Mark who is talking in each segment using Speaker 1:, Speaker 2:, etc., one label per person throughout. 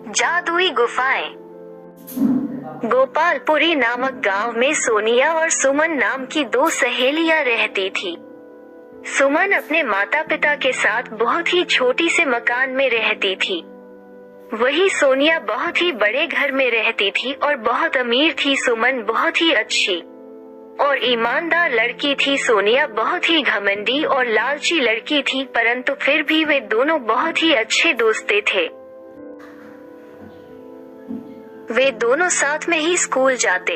Speaker 1: जादुई गुफाएं। गोपालपुरी नामक गांव में सोनिया और सुमन नाम की दो सहेलियां रहती थी। सुमन अपने माता पिता के साथ बहुत ही छोटी से मकान में रहती थी। वही सोनिया बहुत ही बड़े घर में रहती थी और बहुत अमीर थी। सुमन बहुत ही अच्छी और ईमानदार लड़की थी। सोनिया बहुत ही घमंडी और लालची लड़की थी, परंतु फिर भी वे दोनों बहुत ही अच्छे दोस्ते थे। वे दोनों साथ में ही स्कूल जाते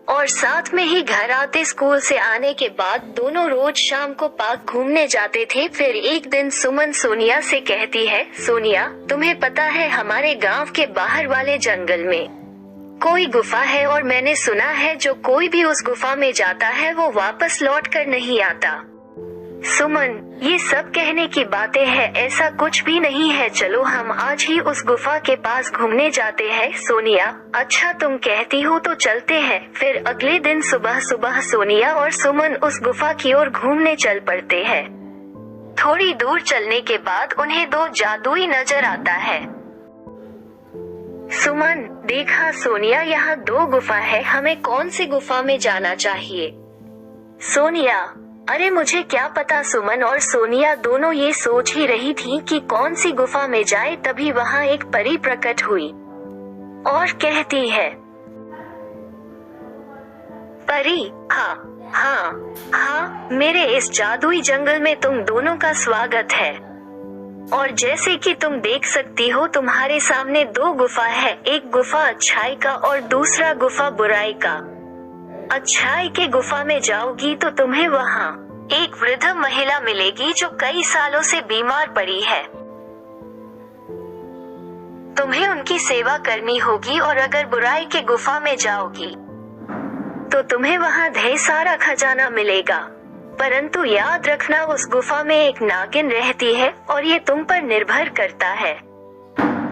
Speaker 1: और साथ में ही घर आते। स्कूल से आने के बाद दोनों रोज शाम को पार्क घूमने जाते थे। फिर एक दिन सुमन सोनिया से कहती है, सोनिया, तुम्हें पता है हमारे गांव के बाहर वाले जंगल में कोई गुफा है और मैंने सुना है जो कोई भी उस गुफा में जाता है वो वापस लौट कर नहीं आता। सुमन, ये सब कहने की बातें हैं, ऐसा कुछ भी नहीं है। चलो हम आज ही उस गुफा के पास घूमने जाते हैं। सोनिया, अच्छा तुम कहती हो तो चलते हैं। फिर अगले दिन सुबह सुबह सोनिया और सुमन उस गुफा की ओर घूमने चल पड़ते हैं। थोड़ी दूर चलने के बाद उन्हें दो जादुई नजर आता है। सुमन, देखा सोनिया, यहाँ दो गुफा है, हमें कौन सी गुफा में जाना चाहिए? सोनिया, अरे मुझे क्या पता। सुमन और सोनिया दोनों ये सोच ही रही थी कि कौन सी गुफा में जाए, तभी वहाँ एक परी प्रकट हुई और कहती है, परी, हाँ हाँ हाँ, मेरे इस जादुई जंगल में तुम दोनों का स्वागत है। और जैसे कि तुम देख सकती हो तुम्हारे सामने दो गुफा है, एक गुफा अच्छाई का और दूसरा गुफा बुराई का। अच्छाई के गुफा में जाओगी तो तुम्हें वहाँ एक वृद्ध महिला मिलेगी जो कई सालों से बीमार पड़ी है। तुम्हें उनकी सेवा करनी होगी। और अगर बुराई के गुफा में जाओगी तो तुम्हें वहाँ ढेर सारा खजाना मिलेगा, परंतु याद रखना उस गुफा में एक नागिन रहती है और ये तुम पर निर्भर करता है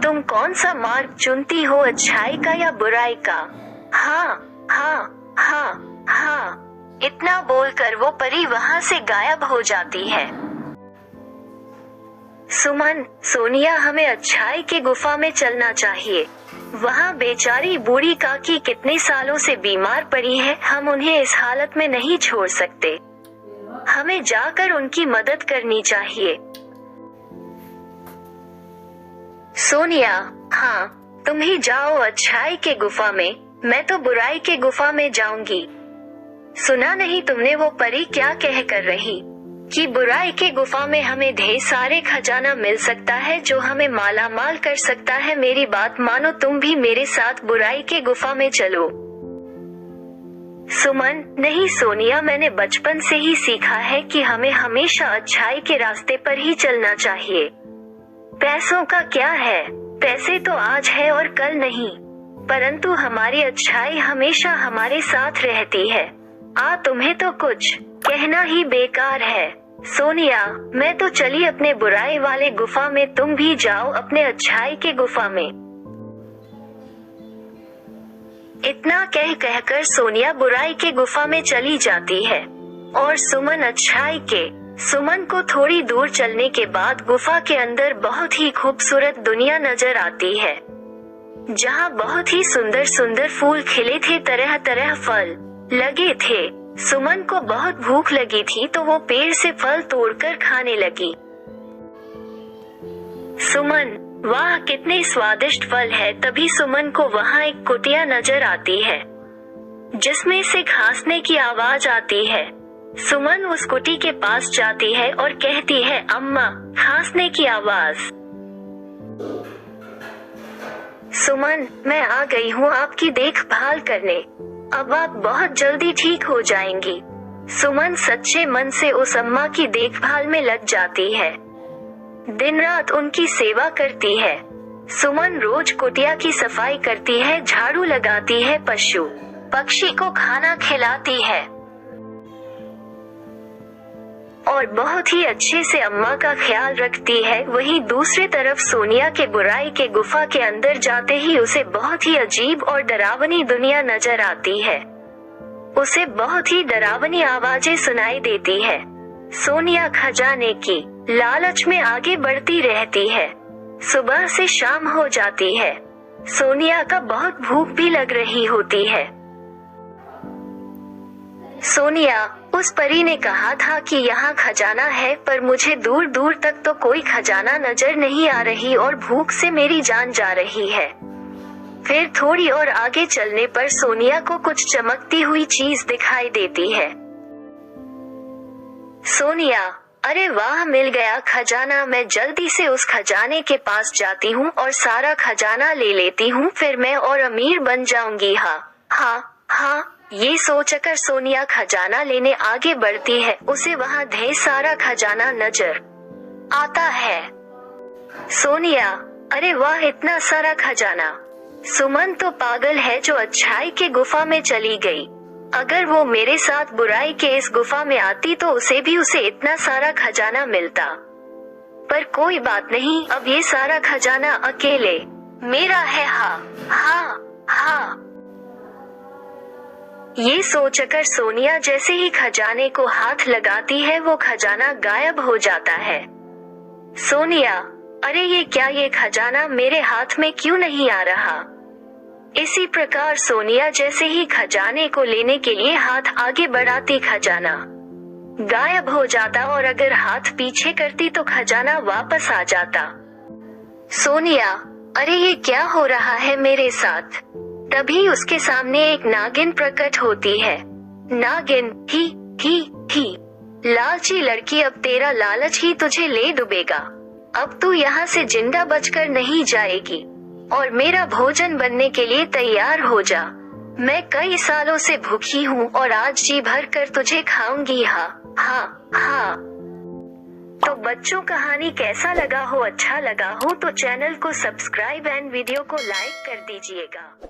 Speaker 1: तुम कौन सा मार्ग चुनती हो, अच्छाई का या बुराई का। हाँ हाँ हाँ हाँ, इतना बोलकर वो परी वहाँ से गायब हो जाती है। सुमन, सोनिया, हमें अच्छाई के गुफा में चलना चाहिए। वहाँ बेचारी बूढ़ी काकी कितने सालों से बीमार पड़ी है, हम उन्हें इस हालत में नहीं छोड़ सकते। हमें जाकर उनकी मदद करनी चाहिए। सोनिया, हाँ, तुम ही जाओ अच्छाई के गुफा में, मैं तो बुराई के गुफा में जाऊंगी। सुना नहीं तुमने वो परी क्या कह कर रही कि बुराई के गुफा में हमें ढेर सारे खजाना मिल सकता है जो हमें माला माल कर सकता है। मेरी बात मानो, तुम भी मेरे साथ बुराई के गुफा में चलो। सुमन, नहीं सोनिया, मैंने बचपन से ही सीखा है कि हमें हमेशा अच्छाई के रास्ते पर ही चलना चाहिए। पैसों का क्या है, पैसे तो आज है और कल नहीं, परंतु हमारी अच्छाई हमेशा हमारे साथ रहती है। तुम्हें तो कुछ कहना ही बेकार है। सोनिया, मैं तो चली अपने बुराई वाले गुफा में, तुम भी जाओ अपने अच्छाई के गुफा में। इतना कहकर सोनिया बुराई के गुफा में चली जाती है और सुमन अच्छाई के। सुमन को थोड़ी दूर चलने के बाद गुफा के अंदर बहुत ही खूबसूरत दुनिया नजर आती है, जहाँ बहुत ही सुंदर सुंदर फूल खिले थे, तरह तरह फल लगे थे। सुमन को बहुत भूख लगी थी तो वो पेड़ से फल तोड़कर खाने लगी। सुमन, वाह कितने स्वादिष्ट फल है। तभी सुमन को वहाँ एक कुटिया नजर आती है जिसमें से खांसने की आवाज आती है। सुमन उस कुटी के पास जाती है और कहती है, अम्मा, खांसने की आवाज। सुमन, मैं आ गई हूँ आपकी देखभाल करने, अब आप बहुत जल्दी ठीक हो जाएंगी। सुमन सच्चे मन से उस अम्मा की देखभाल में लग जाती है, दिन रात उनकी सेवा करती है। सुमन रोज कुटिया की सफाई करती है, झाड़ू लगाती है, पशु पक्षी को खाना खिलाती है और बहुत ही अच्छे से अम्मा का ख्याल रखती है। वहीं दूसरी तरफ सोनिया के बुराई के गुफा के अंदर जाते ही उसे बहुत ही अजीब और डरावनी दुनिया नजर आती है। उसे बहुत ही डरावनी आवाजें सुनाई देती है। सोनिया खजाने की लालच में आगे बढ़ती रहती है। सुबह से शाम हो जाती है सोनिया का बहुत भूख भी लग रही होती है। सोनिया, उस परी ने कहा था कि यहाँ खजाना है, पर मुझे दूर दूर तक तो कोई खजाना नजर नहीं आ रही और भूख से मेरी जान जा रही है। फिर थोड़ी और आगे चलने पर सोनिया को कुछ चमकती हुई चीज दिखाई देती है। सोनिया, अरे वाह, मिल गया खजाना। मैं जल्दी से उस खजाने के पास जाती हूँ और सारा खजाना ले लेती हूँ, फिर मैं और अमीर बन जाऊंगी। हाँ, ये सोचकर सोनिया खजाना लेने आगे बढ़ती है। उसे वहाँ ढेर सारा खजाना नजर आता है। सोनिया, अरे वाह, इतना सारा खजाना। सुमन तो पागल है जो अच्छाई के गुफा में चली गई। अगर वो मेरे साथ बुराई के इस गुफा में आती तो उसे इतना सारा खजाना मिलता। पर कोई बात नहीं, अब ये सारा खजाना अकेले मेरा है। हाँ। ये सोचकर सोनिया जैसे ही खजाने को हाथ लगाती है वो खजाना गायब हो जाता है। सोनिया, अरे ये क्या, ये खजाना मेरे हाथ में क्यों नहीं आ रहा? इसी प्रकार सोनिया जैसे ही खजाने को लेने के लिए हाथ आगे बढ़ाती खजाना गायब हो जाता और अगर हाथ पीछे करती तो खजाना वापस आ जाता। सोनिया, अरे ये क्या हो रहा है मेरे साथ? तभी उसके सामने एक नागिन प्रकट होती है। नागिन, ही, लालची लड़की, अब तेरा लालच ही तुझे ले डुबेगा। अब तू यहाँ से जिंदा बचकर नहीं जाएगी और मेरा भोजन बनने के लिए तैयार हो जा। मैं कई सालों से भूखी हूँ और आज जी भर कर तुझे खाऊंगी। हाँ। तो बच्चों, कहानी कैसा लगा हो? अच्छा लगा हो तो चैनल को सब्सक्राइब एंड वीडियो को लाइक कर दीजिएगा।